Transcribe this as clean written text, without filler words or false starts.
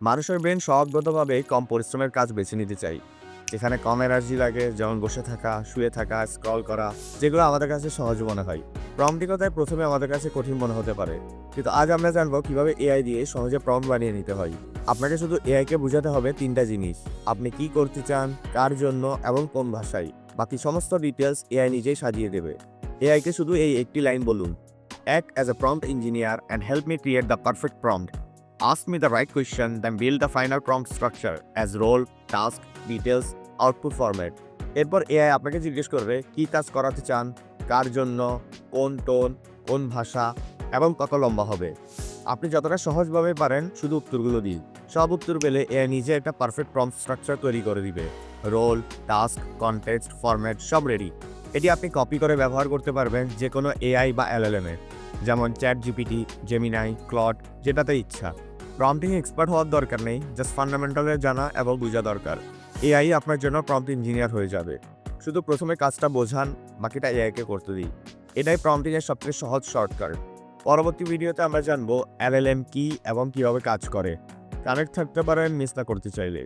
মানুষের ব্রেন স্বভাবগতভাবে কম পরিশ্রমের কাজ বেছে নিতে চাই, যেখানে কম এনার্জি লাগে, যেমন বসে থাকা, শুয়ে থাকা, স্ক্রল করা, যেগুলো আমাদের কাছে সহজ মনে হয়। প্রম্পটিকতায় প্রথমে আমাদের কাছে কঠিন মনে হতে পারে, কিন্তু আজ আমরা জানবো কিভাবে এআই দিয়ে সহজে প্রম্পট বানিয়ে নিতে হয়। আপনাকে শুধু এআইকে বোঝাতে হবে তিনটা জিনিস: আপনি কি করতে চান, কার জন্য এবং কোন ভাষায়। বাকি সমস্ত ডিটেলস এআই নিজেই সাজিয়ে দেবে। এআইকে শুধু এই একটি লাইন বলুন: Act as a prompt engineer and help me create the perfect prompt. Ask me the right question, then build the final prompt structure as role, task, details, output format. এরপর AI আপনাকে জিজ্ঞেস করবে কি কাজ করাতে চান, কার জন্য, কোন টোন, কোন ভাষা এবং কত লম্বা হবে। আপনি যতটা সহজভাবে পারেন শুধু উত্তরগুলো দিন। সব উত্তর পেলে এআই নিজে একটা পারফেক্ট প্রম্পট স্ট্রাকচার তৈরি করে দিবে। রোল, টাস্ক, কনটেক্সট, ফরম্যাট সব রেডি। এটি আপনি কপি করে ব্যবহার করতে পারবেন যে কোনো এআই বা এলএলএম এ, যেমন চ্যাট জিপিটি, জেমিনাই, ক্লড, যেটাতে ইচ্ছা। প্রম্পটিং এক্সপার্ট হওয়ার দরকার নেই, জাস্ট ফান্ডামেন্টালের জানা এবং বোঝা দরকার। এআই আপনার জন্য প্রম্পট ইঞ্জিনিয়ার হয়ে যাবে। শুধু প্রথমে কাজটা বোঝান, বাকিটা এআইকে করতে দিই। এটাই প্রম্পটিংয়ের সবচেয়ে সহজ শর্টকাট। পরবর্তী ভিডিওতে আমরা জানবো এলএলএম কি এবং কিভাবে কাজ করে। কানেক্ট থাকতে পারেন মিস না করতে চাইলে।